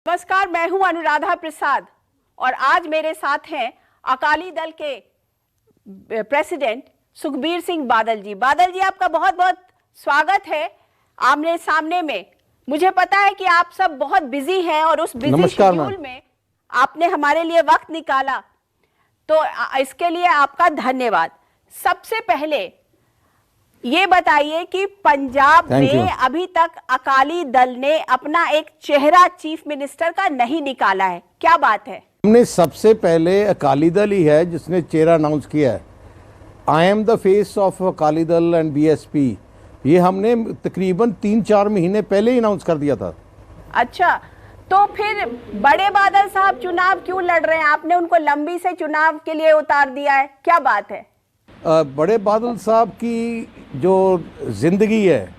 नमस्कार, मैं हूं अनुराधा प्रसाद और आज मेरे साथ हैं अकाली दल के प्रेसिडेंट सुखबीर सिंह बादल जी। बादल जी, आपका बहुत बहुत स्वागत है आमने सामने में। मुझे पता है कि आप सब बहुत बिजी हैं और उस बिजी शेड्यूल में आपने हमारे लिए वक्त निकाला, तो इसके लिए आपका धन्यवाद। सबसे पहले ये बताइए कि पंजाब में अभी तक अकाली दल ने अपना एक चेहरा चीफ मिनिस्टर का नहीं निकाला है, क्या बात है? हमने सबसे पहले अकाली दल ही है जिसने चेहरा अनाउंस किया है। I am the face of Akali Dal and BSP, ये हमने तकरीबन 3-4 महीने पहले ही अनाउंस कर दिया था। अच्छा, तो फिर बड़े बादल साहब चुनाव क्यों लड़ रहे हैं? आपने उनको लंबी से चुनाव के लिए उतार दिया है, क्या बात है? बड़े बादल साहब की जो ज़िंदगी है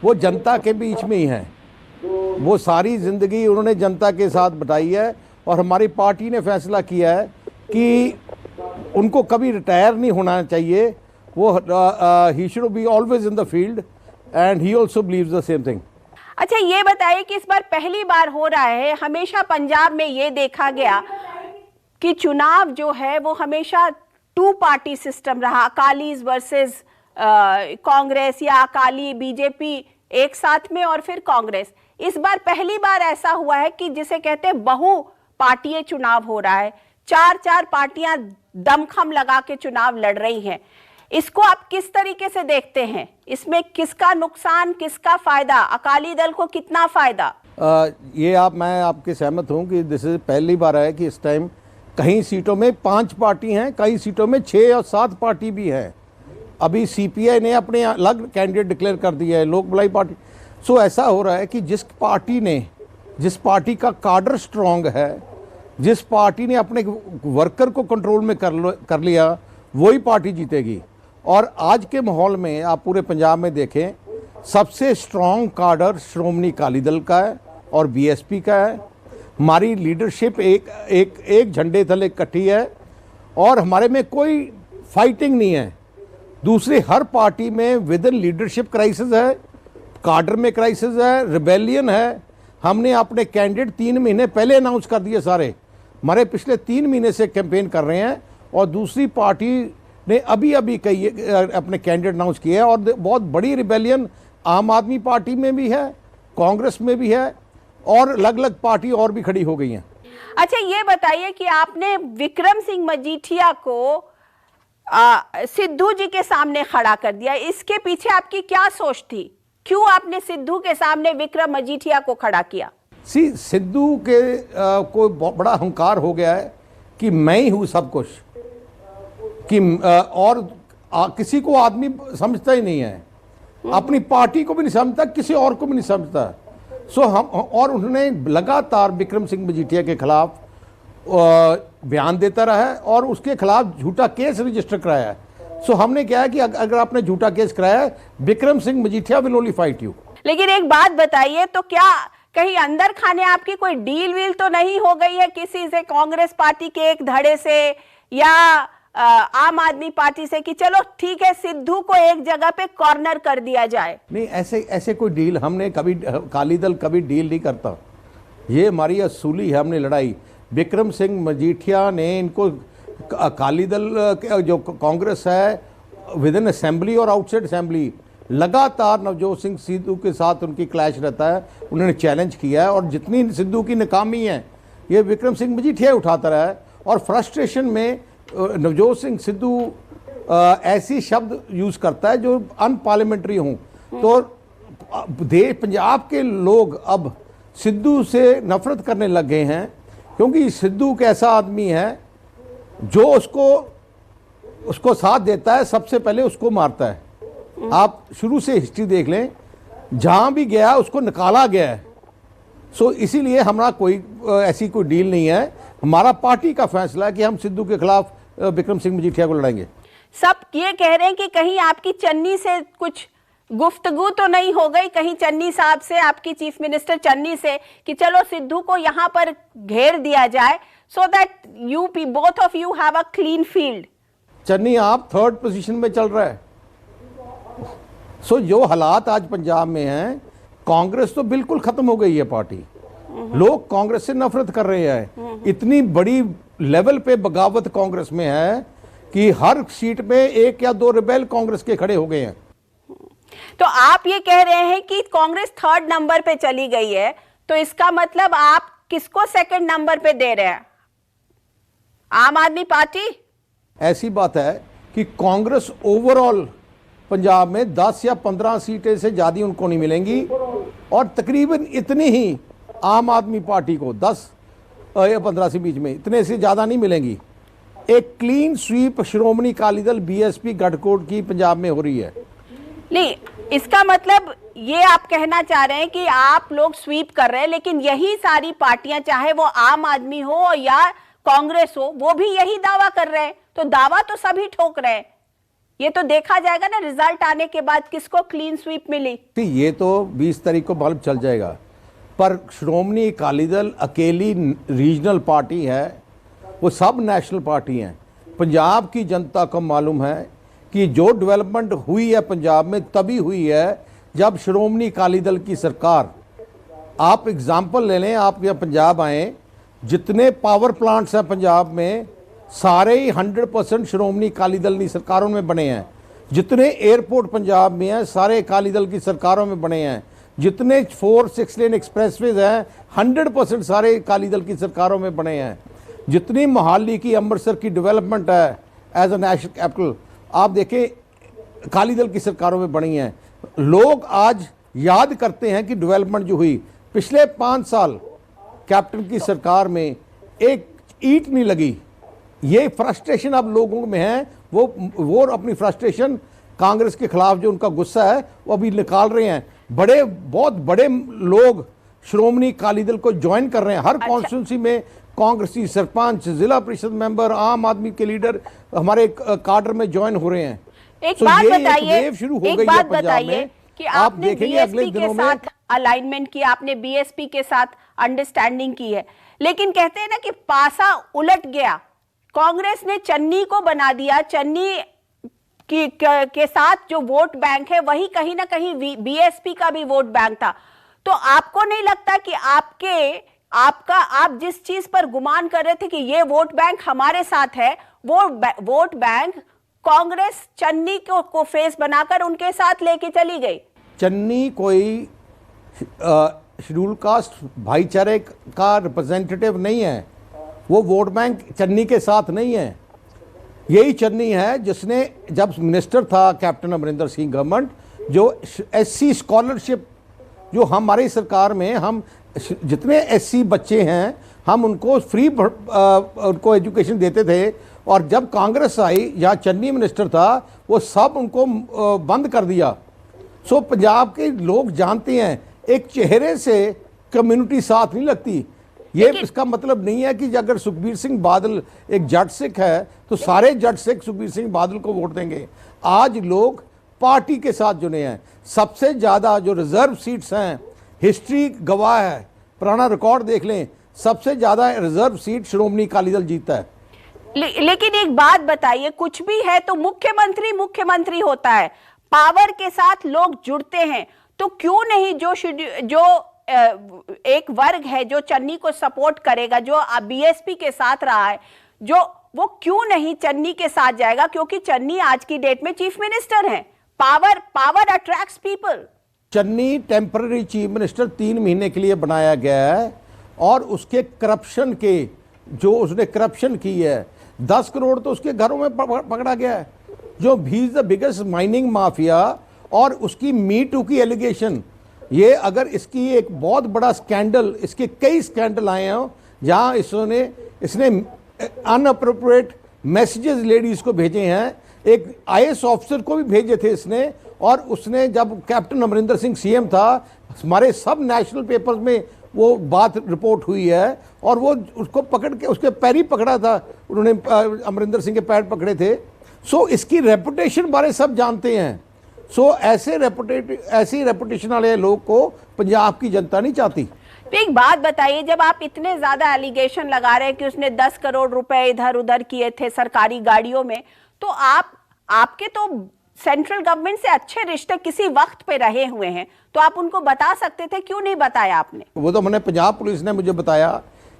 वो जनता के बीच में ही है। वो सारी ज़िंदगी उन्होंने जनता के साथ बिताई है और हमारी पार्टी ने फैसला किया है कि उनको कभी रिटायर नहीं होना चाहिए। वो he should be always in the field and he also believes the same thing. अच्छा, ये बताइए कि इस बार पहली बार हो रहा है, हमेशा पंजाब में ये देखा गया कि चुनाव जो है वो हमेशा 2 पार्टी सिस्टम रहा, अकालीज वर्सेस कांग्रेस या अकाली बीजेपी एक साथ में और फिर कांग्रेस। इस बार पहली बार ऐसा हुआ है कि जिसे कहते हैं बहु पार्टीय चुनाव हो रहा है, 4 पार्टियां दमखम लगा के चुनाव लड़ रही हैं। इसको आप किस तरीके से देखते हैं? इसमें किसका नुकसान, किसका फायदा? अकाली दल को कितना फायदा? मैं आपके सहमत हूं कि दिस इज पहली बार है कि इस टाइम कहीं सीटों में 5 पार्टी हैं, कई सीटों में 6 और 7 पार्टी भी हैं। अभी सीपीआई ने अपने अलग कैंडिडेट डिक्लेयर कर दिया है, लोक भलाई पार्टी। सो ऐसा हो रहा है कि जिस पार्टी का कार्डर स्ट्रॉन्ग है, जिस पार्टी ने अपने वर्कर को कंट्रोल में कर लिया, वही पार्टी जीतेगी। और आज के माहौल में आप पूरे पंजाब में देखें, सबसे स्ट्रॉन्ग कार्डर श्रोमणी अकाली दल का है और बीएसपी का है। हमारी लीडरशिप एक झंडे तले इकट्ठी है और हमारे में कोई फाइटिंग नहीं है। दूसरी हर पार्टी में विद इन लीडरशिप क्राइसिस है, कार्डर में क्राइसिस है, रिबेलियन है। हमने अपने कैंडिडेट 3 महीने पहले अनाउंस कर दिए सारे। हमारे पिछले 3 महीने से कैंपेन कर रहे हैं और दूसरी पार्टी ने अभी अपने कैंडिडेट अनाउंस किए हैं। और बहुत बड़ी रिबेलियन आम आदमी पार्टी में भी है, कांग्रेस में भी है और अलग अलग पार्टी और भी खड़ी हो गई हैं। अच्छा, ये बताइए कि आपने विक्रम सिंह मजीठिया को सिद्धू जी के सामने खड़ा कर दिया, इसके पीछे आपकी क्या सोच थी? क्यों आपने सिद्धू के सामने विक्रम मजीठिया को खड़ा किया? सिद्धू के को बड़ा अहंकार हो गया है कि मैं ही हूँ सब कुछ, कि किसी को आदमी समझता ही नहीं है, अपनी पार्टी को भी नहीं समझता, किसी और को भी नहीं समझता। और उन्होंने लगातार विक्रम सिंह मजीठिया के खिलाफ बयान देता रहा है और उसके खिलाफ झूठा केस रजिस्टर कराया है। हमने क्या है कि अगर आपने झूठा केस कराया है, Vikram Singh Majithia will only fight you. लेकिन एक बात बताइए, तो क्या कहीं अंदर खाने आपकी कोई डील वील तो नहीं हो गई है किसी से, कांग्रेस पार्टी के एक धड़े से या आम आदमी पार्टी से, कि चलो ठीक है सिद्धू को एक जगह पे कॉर्नर कर दिया जाए? नहीं, ऐसे कोई डील हमने कभी, अकाली दल कभी डील नहीं करता। ये हमारी असूली है, हमने लड़ाई। विक्रम सिंह मजीठिया ने इनको, अकाली दल जो कांग्रेस है विद इन असेंबली और आउटसाइड असेंबली, लगातार नवजोत सिंह सिद्धू के साथ उनकी क्लैश रहता है। उन्होंने चैलेंज किया है और जितनी सिद्धू की नाकामी है ये विक्रम सिंह मजीठिया उठाता रहा है। और फ्रस्ट्रेशन में नवजोत सिंह सिद्धू ऐसी शब्द यूज़ करता है जो अनपार्लियामेंट्री हों। तो पंजाब के लोग अब सिद्धू से नफरत करने लग गए हैं, क्योंकि सिद्धू एक ऐसा आदमी है जो उसको साथ देता है, सबसे पहले उसको मारता है। आप शुरू से हिस्ट्री देख लें, जहां भी गया उसको निकाला गया है। इसीलिए हमारा कोई ऐसी कोई डील नहीं है। हमारा पार्टी का फैसला है कि हम सिद्धू के खिलाफ विक्रम सिंह मजीठिया को लड़ाएंगे। सब ये कह रहे हैं कि कहीं आपकी चन्नी से कुछ गुफ्तगू तो नहीं हो गई, कहीं चन्नी साहब से, आपकी चीफ मिनिस्टर चन्नी से, कि चलो सिद्धू को यहां पर घेर दिया जाए, so that you both of you have a clean field. Channi आप 3rd पोजीशन में चल रहा है। जो हालात आज पंजाब में हैं, कांग्रेस तो बिल्कुल खत्म हो गई है पार्टी। लोग कांग्रेस से नफरत कर रहे हैं। इतनी बड़ी लेवल पे बगावत कांग्रेस में है कि हर सीट में 1 या 2 रिबेल कांग्रेस के खड़े हो गए हैं। तो आप ये कह रहे हैं कि कांग्रेस 3rd नंबर पे चली गई है, तो इसका मतलब आप किसको 2nd नंबर पे दे रहे हैं? आम आदमी पार्टी? ऐसी बात है कि कांग्रेस ओवरऑल पंजाब में 10 या 15 सीटें से ज़्यादा उनको नहीं मिलेंगी, और तकरीबन इतनी ही आम आदमी पार्टी को 10 या 15 से बीच में, इतने से ज़्यादा नहीं मिलेंगी। एक क्लीन स्वीप श्रोमणी अकाली दल बीएसपी गठजोड़ की पंजाब में हो रही है। नहीं, इसका मतलब ये आप कहना चाह रहे हैं कि आप लोग स्वीप कर रहे हैं, लेकिन यही सारी पार्टियां, चाहे वो आम आदमी हो या कांग्रेस हो, वो भी यही दावा कर रहे हैं। तो दावा तो सभी ठोक रहे हैं। ये तो देखा जाएगा ना रिजल्ट आने के बाद किसको क्लीन स्वीप मिली। ये तो 20 तारीख को बल्ब चल जाएगा, पर श्रोमणी अकाली दल अकेली रीजनल पार्टी है, वो सब नेशनल पार्टी हैं। पंजाब की जनता को मालूम है कि जो डेवलपमेंट हुई है पंजाब में तभी हुई है जब श्रोमणी अकाली दल की सरकार, आप एग्जाम्पल ले लें, आप यहाँ पंजाब आए, जितने पावर प्लांट्स हैं पंजाब में सारे ही 100% श्रोमणी अकाली दल की सरकारों में बने हैं। जितने एयरपोर्ट पंजाब में हैं सारे अकाली दल की सरकारों में बने हैं। जितने 4-6 लेन एक्सप्रेसवेज हैं 100% सारे अकाली दल की सरकारों में बने हैं। जितनी मोहाली की, अमृतसर की डेवलपमेंट है एज अ नेशनल कैपिटल, आप देखें अकाली दल की सरकारों में बनी हैं। लोग आज याद करते हैं कि डेवलपमेंट जो हुई पिछले 5 साल कैप्टन की सरकार में, एक ईंट नहीं लगी। ये फ्रस्ट्रेशन अब लोगों में है, वो अपनी फ्रस्ट्रेशन कांग्रेस के खिलाफ जो उनका गुस्सा है वो अभी निकाल रहे हैं। बहुत बड़े लोग श्रोमणी अकाली दल को ज्वाइन कर रहे हैं। हर कॉन्स्टिट्यूंसी में कांग्रेसी सरपंच, जिला परिषद मेंबर, आम आदमी के लीडर हमारे काडर में ज्वाइन हो रहे हैं। एक बात बताइए कि आपने बीएसपी के साथ अलाइनमेंट किया, आपने बीएसपी के साथ अंडरस्टैंडिंग की है, लेकिन कहते हैं ना कि पासा उलट गया। कांग्रेस ने चन्नी को बना दिया। चन्नी के साथ जो वोट बैंक है वही कहीं ना कहीं बीएसपी का भी वोट बैंक था। तो आपको नहीं लगता कि आप जिस चीज पर गुमान कर रहे थे कि ये वोट बैंक हमारे साथ है, वो वोट बैंक कांग्रेस चन्नी को फेस बनाकर उनके साथ लेके चली गई? चन्नी कोई शेड्यूल कास्ट भाईचारे का रिप्रेजेंटेटिव नहीं है, वो वोट बैंक चन्नी के साथ नहीं है। यही चन्नी है जिसने, जब मिनिस्टर था कैप्टन अमरिंदर सिंह गवर्नमेंट, जो एससी स्कॉलरशिप जो हमारी सरकार में, हम जितने एससी बच्चे हैं हम उनको फ्री उनको एजुकेशन देते थे, और जब कांग्रेस आई या चन्नी मिनिस्टर था वो सब उनको बंद कर दिया। सो पंजाब के लोग जानते हैं एक चेहरे से कम्युनिटी साथ नहीं लगती। ये इसका मतलब नहीं है कि अगर सुखबीर सिंह बादल एक जट सिख है तो सारे जट सिख सुखबीर सिंह बादल को वोट देंगे। आज लोग पार्टी के साथ जुड़े हैं। सबसे ज़्यादा जो रिजर्व सीट्स हैं, हिस्ट्री गवाह है, पुराना रिकॉर्ड देख लें, सबसे ज़्यादा रिजर्व सीट श्रोमणी अकाली दल जीता है। लेकिन एक बात बताइए, कुछ भी है तो मुख्यमंत्री होता है, पावर के साथ लोग जुड़ते हैं, तो क्यों नहीं जो एक वर्ग है जो चन्नी को सपोर्ट करेगा, जो बीएसपी के साथ रहा है, जो वो क्यों नहीं चन्नी के साथ जाएगा? क्योंकि चन्नी आज की डेट में चीफ मिनिस्टर हैं। Power attracts people. Channi temporary chief minister 3 महीने के लिए बनाया गया है, और उसके करप्शन के, जो उसने करप्शन की है, 10 करोड़ तो उसके घरों में पकड़ा गया है। जो he is the biggest mining mafia, और उसकी मी टू की एलिगेशन, ये अगर इसकी एक बहुत बड़ा स्कैंडल, इसके कई स्कैंडल आए हैं जहां इसने अनअप्रोप्रिएट मैसेजेस लेडीज को भेजे हैं। एक आईएएस ऑफिसर को भी भेजे थे इसने, और उसने जब कैप्टन अमरिंदर सिंह सीएम था, हमारे सब नेशनल पेपर्स में वो बात रिपोर्ट हुई है, और वो उसको पकड़ के उसके पैर ही पकड़ा था उन्होंने, अमरिंदर सिंह के पैर पकड़े थे। सो इसकी रेपुटेशन बारे सब जानते हैं। सो ऐसे रेपुटेशन वाले लोग को पंजाब की जनता नहीं चाहती। तो एक बात बताइए, जब आप इतने ज्यादा एलिगेशन लगा रहे हैं कि उसने 10 करोड़ रुपए इधर उधर किए थे सरकारी गाड़ियों में, तो आपके तो सेंट्रल गवर्नमेंट से अच्छे रिश्ते किसी वक्त पे रहे हुए हैं, तो आप उनको बता सकते थे, क्यों नहीं बताया आपने? वो तो मैंने, पंजाब पुलिस ने मुझे बताया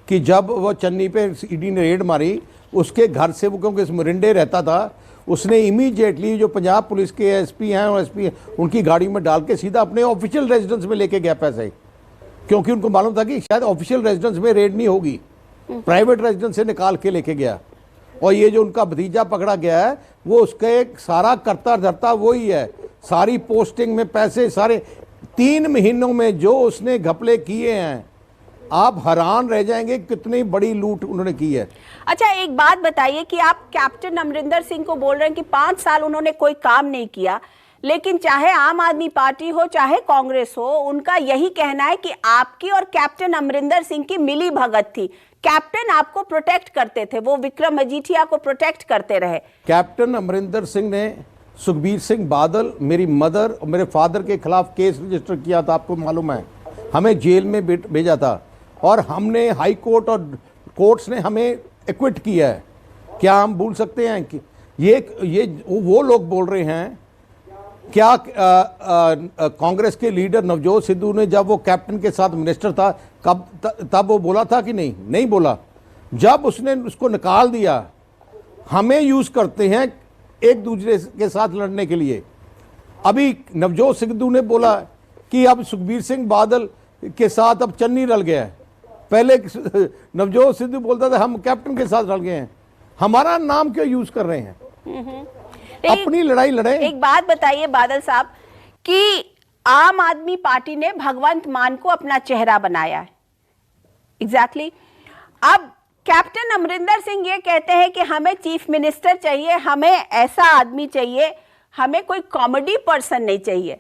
कि जब वो चन्नी पे ईडी ने रेड मारी, उसके घर से, वो क्योंकि मोरिंडे रहता था, उसने इमीडिएटली जो पंजाब पुलिस के एसपी हैं और एसपी उनकी गाड़ी में डाल के सीधा अपने ऑफिशियल रेजिडेंस में लेके गया पैसे, क्योंकि उनको मालूम था कि शायद ऑफिशियल रेजिडेंस में रेड नहीं होगी, प्राइवेट रेजिडेंस से निकाल के लेके गया। और ये जो उनका भतीजा पकड़ा गया है, वो उसका एक सारा करता धरता वही है, सारी पोस्टिंग में पैसे, सारे 3 महीनों में जो उसने घपले किए हैं, आप हैरान रह जाएंगे कितनी बड़ी लूट उन्होंने की है। अच्छा, एक बात बताइए कि आप कैप्टन अमरिंदर सिंह को बोल रहे हैं कि 5 साल उन्होंने कोई काम नहीं किया, लेकिन चाहे आम आदमी पार्टी हो चाहे कांग्रेस हो, उनका यही कहना है कि आपकी और कैप्टन अमरिंदर सिंह की मिली भगत थी। कैप्टन आपको प्रोटेक्ट करते थे, वो विक्रम मजीठिया को प्रोटेक्ट करते रहे। कैप्टन अमरिंदर सिंह ने सुखबीर सिंह बादल, मेरी मदर और मेरे फादर के खिलाफ केस रजिस्टर किया था, आपको मालूम है, हमें जेल में भेजा था, और हमने हाई कोर्ट और कोर्ट्स ने हमें एक्विट किया है। क्या हम भूल सकते हैं कि ये वो लोग बोल रहे हैं? क्या कांग्रेस के लीडर नवजोत सिद्धू ने जब वो कैप्टन के साथ मिनिस्टर था, तब वो बोला था कि नहीं बोला? जब उसने उसको निकाल दिया, हमें यूज करते हैं एक दूसरे के साथ लड़ने के लिए। अभी नवजोत सिद्धू ने बोला कि अब सुखबीर सिंह बादल के साथ अब चन्नी रल गया है। पहले नवजोत सिद्धू बोलता था हम कैप्टन के साथ रल गए हैं। हमारा नाम क्यों यूज कर रहे हैं? अपनी लड़ाई लड़े। एक बात बताइए बादल साहब कि आम आदमी पार्टी ने भगवंत मान को अपना चेहरा बनाया है। एग्जैक्टली। अब कैप्टन अमरिंदर सिंह ये कहते हैं कि हमें चीफ मिनिस्टर चाहिए, हमें ऐसा आदमी चाहिए, हमें कोई कॉमेडी पर्सन नहीं चाहिए।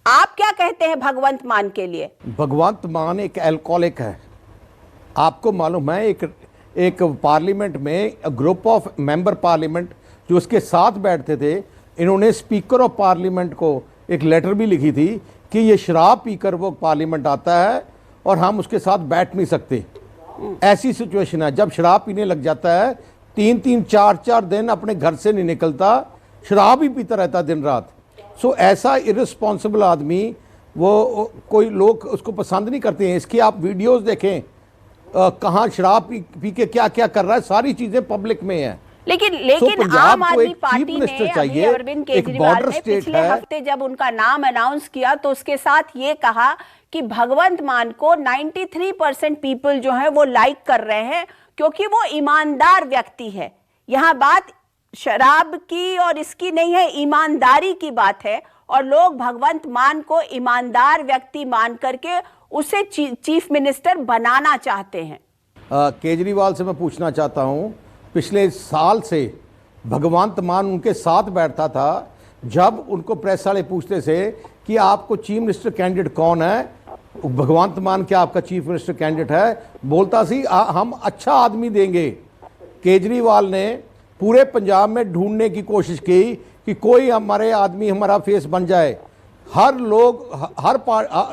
आप क्या कहते हैं भगवंत मान के लिए? भगवंत मान एक एल्कोहलिक है, आपको मालूम है। एक पार्लियामेंट में ग्रुप ऑफ मेंबर पार्लियामेंट जो उसके साथ बैठते थे, इन्होंने स्पीकर ऑफ पार्लियामेंट को एक लेटर भी लिखी थी कि ये शराब पीकर वो पार्लियामेंट आता है और हम उसके साथ बैठ नहीं सकते। ऐसी सिचुएशन है, जब शराब पीने लग जाता है 3-3, 4-4 दिन अपने घर से नहीं निकलता, शराब ही पीता रहता दिन रात। सो ऐसा इररिस्पॉन्सिबल आदमी, वो कोई लोग उसको पसंद नहीं करते हैं। इसकी आप वीडियोस देखें, कहाँ शराब पी के क्या क्या कर रहा है, सारी चीजें पब्लिक में है। लेकिन आम आदमी पार्टी ने अभी अरविंद केजरीवाल ने पिछले हफ्ते जब उनका नाम अनाउंस किया तो उसके साथ ये कहा कि भगवंत मान को 93% पीपल जो है वो लाइक कर रहे हैं क्योंकि वो ईमानदार व्यक्ति है। यहाँ बात शराब की और इसकी नहीं है, ईमानदारी की बात है, और लोग भगवंत मान को ईमानदार व्यक्ति मान करके उसे चीफ मिनिस्टर बनाना चाहते हैं। केजरीवाल से मैं पूछना चाहता हूँ, पिछले साल से भगवंत मान उनके साथ बैठता था, जब उनको प्रेस वाले पूछते थे कि आपको चीफ मिनिस्टर कैंडिडेट कौन है, भगवंत मान क्या आपका चीफ मिनिस्टर कैंडिडेट है, बोलता सी हम अच्छा आदमी देंगे। केजरीवाल ने पूरे पंजाब में ढूंढने की कोशिश की कि कोई हमारे आदमी हमारा फेस बन जाए। हर लोग,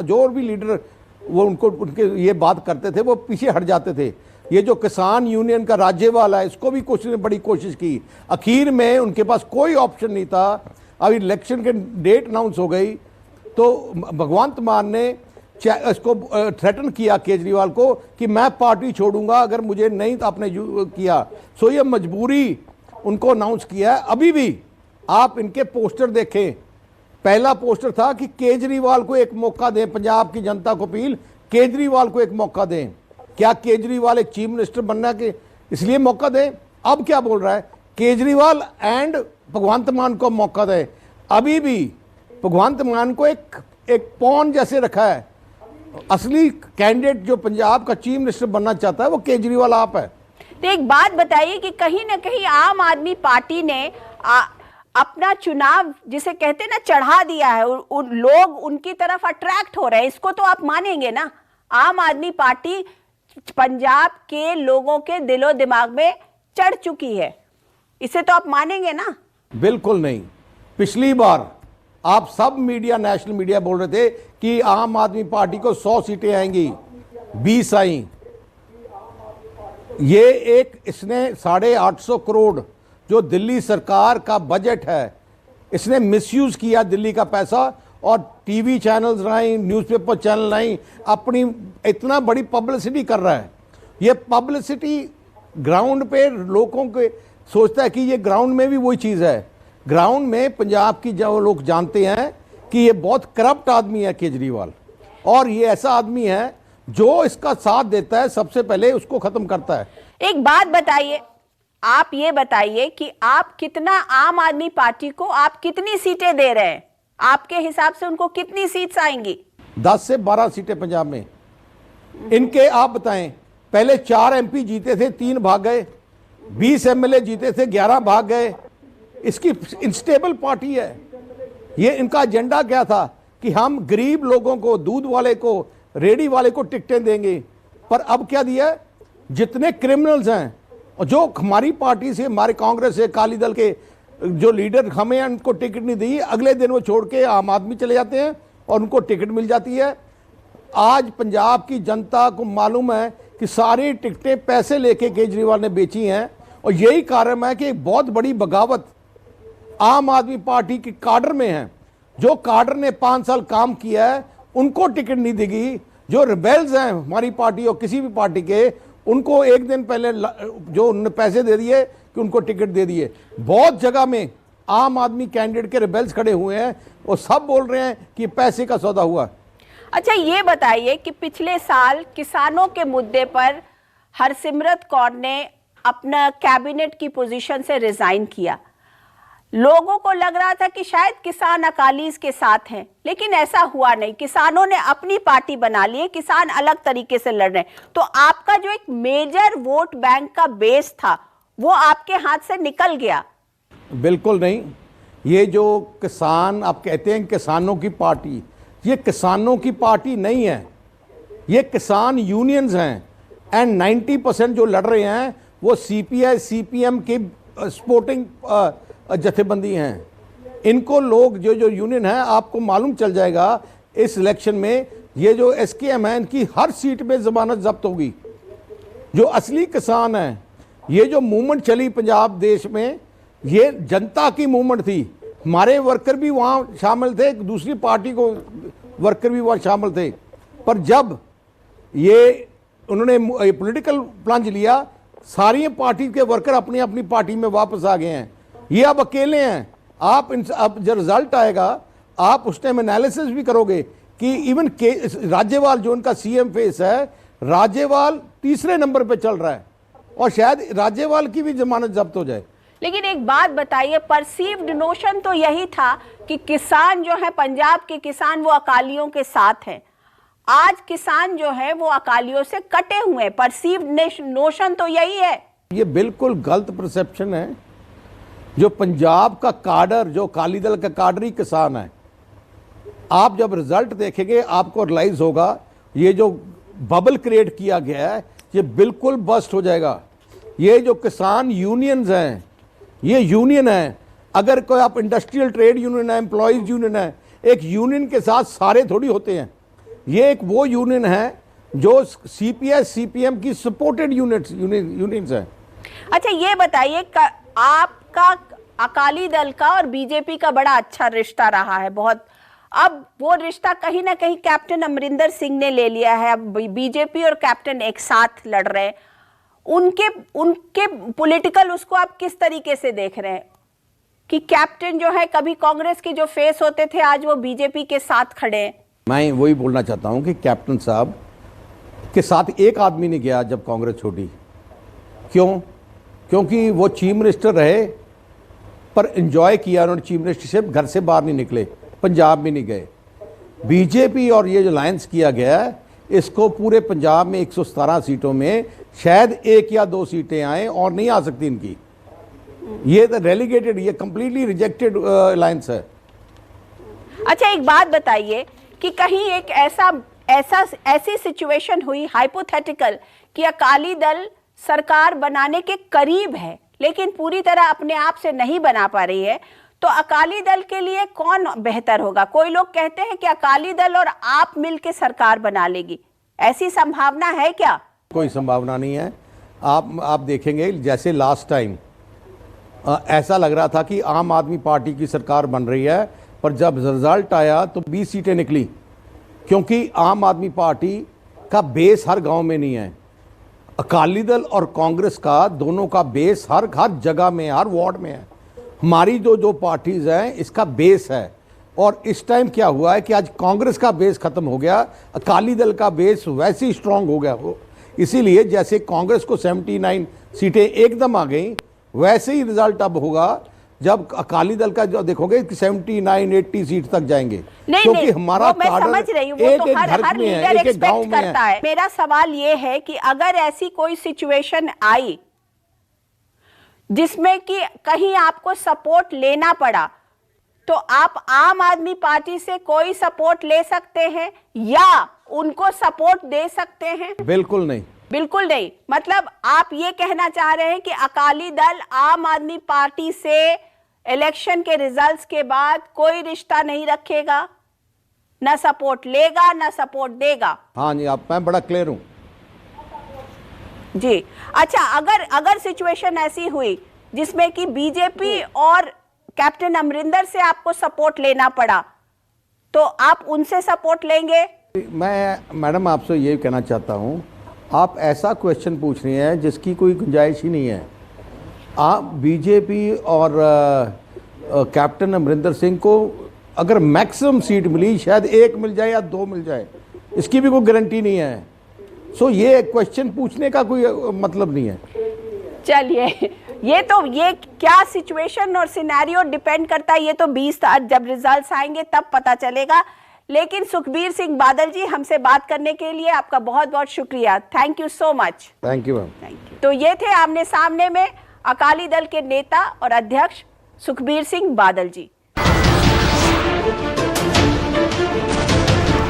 जो भी लीडर वो उनके ये बात करते थे, वो पीछे हट जाते थे। ये जो किसान यूनियन का राज्यपाल है, इसको भी कुछ ने बड़ी कोशिश की, आखिर में उनके पास कोई ऑप्शन नहीं था। अब इलेक्शन के डेट अनाउंस हो गई तो भगवंत मान ने इसको थ्रेटन किया केजरीवाल को कि मैं पार्टी छोड़ूंगा अगर मुझे नहीं तो आपने किया। सो ये मजबूरी उनको अनाउंस किया है। अभी भी आप इनके पोस्टर देखें, पहला पोस्टर था कि केजरीवाल को एक मौका दें, पंजाब की जनता को अपील, केजरीवाल को एक मौका दें। क्या केजरीवाल एक चीफ मिनिस्टर बनना के इसलिए मौका दें? अब क्या बोल रहा है, केजरीवाल एंड भगवंत मान को मौका दें। अभी भी भगवंत मान को एक पॉन जैसे रखा है। असली कैंडिडेट जो पंजाब का चीफ मिनिस्टर बनना चाहता है वो केजरीवाल आप है। तो एक बात बताइए कि कहीं ना कहीं आम आदमी पार्टी ने अपना चुनाव जिसे कहते हैं ना चढ़ा दिया है, लोग उनकी तरफ अट्रैक्ट हो रहे हैं, इसको तो आप मानेंगे ना? आम आदमी पार्टी पंजाब के लोगों के दिलो दिमाग में चढ़ चुकी है, इसे तो आप मानेंगे ना? बिल्कुल नहीं। पिछली बार आप सब मीडिया, नेशनल मीडिया बोल रहे थे कि आम आदमी पार्टी को 100 सीटें आएंगी, 20 आई। ये इसने 850 करोड़ जो दिल्ली सरकार का बजट है, इसने मिसयूज किया दिल्ली का पैसा और टीवी चैनल्स लाई, न्यूज़पेपर चैनल लाई, अपनी इतना बड़ी पब्लिसिटी कर रहा है। ये पब्लिसिटी ग्राउंड पे लोगों के सोचता है कि ये ग्राउंड में भी वही चीज़ है। ग्राउंड में पंजाब की जो लोग जानते हैं कि ये बहुत करप्ट आदमी है केजरीवाल, और ये ऐसा आदमी है जो इसका साथ देता है सबसे पहले उसको खत्म करता है। एक बात बताइए, आप ये बताइए कि आप कितना आम आदमी पार्टी को आप कितनी सीटें दे रहे हैं? आपके हिसाब से उनको कितनी सीट्स आएंगी? 10 से 12 सीटें पंजाब में। इनके आप बताएं, पहले 4 MP जीते थे, 3 भाग गए, 20 MLA जीते थे, 11 भाग गए। इसकी इंस्टेबल पार्टी है। ये इनका एजेंडा क्या था कि हम गरीब लोगों को, दूध वाले को, रेडी वाले को टिकटें देंगे, पर अब क्या दिया? जितने क्रिमिनल्स हैं और जो हमारी पार्टी से, हमारे कांग्रेस से, अकाली दल के जो लीडर हमें उनको टिकट नहीं दी, अगले दिन वो छोड़ के आम आदमी चले जाते हैं और उनको टिकट मिल जाती है। आज पंजाब की जनता को मालूम है कि सारी टिकटें पैसे लेके केजरीवाल ने बेची हैं, और यही कारण है कि एक बहुत बड़ी बगावत आम आदमी पार्टी के काडर में है। जो काडर ने 5 साल काम किया है उनको टिकट नहीं देगी। जो रिबेल्स हैं हमारी पार्टी और किसी भी पार्टी के, उनको एक दिन पहले जो उन्होंने पैसे दे दिए कि उनको टिकट दे दिए। बहुत जगह में आम आदमी कैंडिडेट के रिबेल्स खड़े हुए हैं और सब बोल रहे हैं कि पैसे का सौदा हुआ। अच्छा, ये बताइए कि पिछले साल किसानों के मुद्दे पर हरसिमरत कौर ने अपना कैबिनेट की पोजीशन से रिजाइन किया। लोगों को लग रहा था कि शायद किसान अकालीज के साथ हैं, लेकिन ऐसा हुआ नहीं। किसानों ने अपनी पार्टी बना ली है, किसान अलग तरीके से लड़ रहे हैं। तो आपका जो एक मेजर वोट बैंक का बेस था वो आपके हाथ से निकल गया। बिल्कुल नहीं। ये जो किसान आप कहते हैं किसानों की पार्टी, ये किसानों की पार्टी नहीं है, ये किसान यूनियंस हैं। एंड 90% जो लड़ रहे हैं वो CPI CPM की सपोर्टिंग जथेबंदी हैं। इनको लोग जो यूनियन है, आपको मालूम चल जाएगा इस इलेक्शन में, ये जो SKM है इनकी हर सीट में जमानत जब्त होगी। जो असली किसान हैं, ये जो मूवमेंट चली पंजाब देश में, ये जनता की मूवमेंट थी। हमारे वर्कर भी वहाँ शामिल थे, दूसरी पार्टी को वर्कर भी वहाँ शामिल थे। पर जब ये उन्होंने पॉलिटिकल प्लंज लिया, सारी पार्टी के वर्कर अपनी अपनी पार्टी में वापस आ गए हैं। ये अब अकेले हैं। आप अब जब रिजल्ट आएगा, आप उस टाइम एनालिसिस भी करोगे कि इवन राज्यपाल जो उनका CM फेस है, राज्यपाल तीसरे नंबर पे चल रहा है, और शायद राज्यपाल की भी जमानत जब्त हो जाए। लेकिन एक बात बताइए, परसीव्ड नोशन तो यही था कि किसान जो है, पंजाब के किसान वो अकालियों के साथ हैं। आज किसान जो है वो अकालियों से कटे हुए हैं। परसीव्ड नोशन तो यही है। ये बिल्कुल गलत परसेप्शन है। जो पंजाब का काडर, जो अकाली दल का काडरी किसान है, आप जब रिजल्ट देखेंगे आपको रियलाइज होगा ये जो बबल क्रिएट किया गया है ये बिल्कुल बस्ट हो जाएगा। ये जो किसान यूनियंस हैं, ये यूनियन है। अगर कोई आप इंडस्ट्रियल ट्रेड यूनियन है, एम्प्लॉयज यूनियन है, एक यूनियन के साथ सारे थोड़ी होते हैं। ये एक वो यूनियन है जो CPI CPM की सपोर्टेड यूनियंस है। अच्छा, ये बताइए, आपका अकाली दल का और बीजेपी का बड़ा अच्छा रिश्ता रहा है बहुत। अब वो रिश्ता कहीं ना कहीं कैप्टन अमरिंदर सिंह ने ले लिया है। अब बीजेपी और कैप्टन एक साथ लड़ रहे हैं। उनके पॉलिटिकल उसको आप किस तरीके से देख रहे हैं कि कैप्टन जो है, कभी कांग्रेस के जो फेस होते थे, आज वो बीजेपी के साथ खड़े हैं? मैं वही बोलना चाहता हूं कि कैप्टन साहब के साथ एक आदमी नहीं गया जब कांग्रेस छोड़ी। क्यों? क्योंकि वो चीफ मिनिस्टर रहे, पर एंजॉय किया उन्होंने चीफ मिनिस्टरशिप, घर से बाहर नहीं निकले, पंजाब में नहीं गए। बीजेपी और ये जो अलायंस किया गया है, इसको पूरे पंजाब में 117 सीटों में शायद 1 या 2 सीटें आए और नहीं आ सकती इनकी। ये तो रेलीगेटेड, ये कंप्लीटली रिजेक्टेड अलायंस है। अच्छा, एक बात बताइए कि कहीं एक ऐसी सिचुएशन हुई, हाइपोथेटिकल, कि अकाली दल सरकार बनाने के करीब है लेकिन पूरी तरह अपने आप से नहीं बना पा रही है, तो अकाली दल के लिए कौन बेहतर होगा? कोई लोग कहते हैं कि अकाली दल और आप मिलकर सरकार बना लेगी। ऐसी संभावना है क्या? कोई संभावना नहीं है। आप देखेंगे जैसे लास्ट टाइम ऐसा लग रहा था कि आम आदमी पार्टी की सरकार बन रही है, पर जब रिजल्ट आया तो 20 सीटें निकली, क्योंकि आम आदमी पार्टी का बेस हर गांव में नहीं है। अकाली दल और कांग्रेस का दोनों का बेस हर जगह में, हर वार्ड में है। हमारी जो पार्टीज हैं इसका बेस है। और इस टाइम क्या हुआ है कि आज कांग्रेस का बेस खत्म हो गया, अकाली दल का बेस वैसे ही स्ट्रांग हो गया हो। इसीलिए जैसे कांग्रेस को 79 सीटें एकदम आ गई, वैसे ही रिजल्ट अब होगा जब अकाली दल का जो देखोगे कि 79-80 सीट तक जाएंगे। क्योंकि हमारा मैं समझ रही हूँ, वो तो हर लीडर एक्सपेक्ट करता है। मेरा सवाल ये है कि अगर ऐसी कोई सिचुएशन आई जिसमें कि कहीं आपको सपोर्ट लेना पड़ा, तो आप आम आदमी पार्टी से कोई सपोर्ट ले सकते हैं या उनको सपोर्ट दे सकते हैं? बिल्कुल नहीं, बिल्कुल नहीं। मतलब आप ये कहना चाह रहे हैं कि अकाली दल आम आदमी पार्टी से इलेक्शन के रिजल्ट्स के बाद कोई रिश्ता नहीं रखेगा, ना सपोर्ट लेगा ना सपोर्ट देगा? हाँ जी, मैं बड़ा क्लियर हूं जी। अच्छा, अगर सिचुएशन ऐसी हुई जिसमें कि बीजेपी और कैप्टन अमरिंदर से आपको सपोर्ट लेना पड़ा, तो आप उनसे सपोर्ट लेंगे? मैं मैडम आपसे ये कहना चाहता हूं, आप ऐसा क्वेश्चन पूछ रही हैं जिसकी कोई गुंजाइश ही नहीं है। आप बीजेपी और कैप्टन अमरिंदर सिंह को अगर मैक्सिमम सीट मिली, शायद 1 मिल जाए या 2 मिल जाए, इसकी भी कोई गारंटी नहीं है। सो ये क्वेश्चन पूछने का कोई मतलब नहीं है। चलिए, ये क्या सिचुएशन और सिनेरियो डिपेंड करता है, ये तो 20 जब रिजल्ट्स आएंगे तब पता चलेगा। लेकिन सुखबीर सिंह बादल जी, हमसे बात करने के लिए आपका बहुत बहुत शुक्रिया। Thank you so much. Thank you ma'am. Thank you. तो ये थे आमने सामने में अकाली दल के नेता और अध्यक्ष सुखबीर सिंह बादल जी।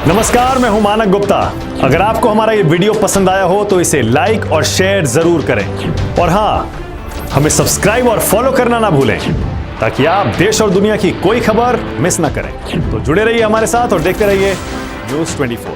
नमस्कार, मैं हूं मानक गुप्ता। अगर आपको हमारा ये वीडियो पसंद आया हो तो इसे लाइक और शेयर जरूर करें, और हाँ, हमें सब्सक्राइब और फॉलो करना ना भूलें ताकि आप देश और दुनिया की कोई खबर मिस ना करें। तो जुड़े रहिए हमारे साथ और देखते रहिए न्यूज़ 24।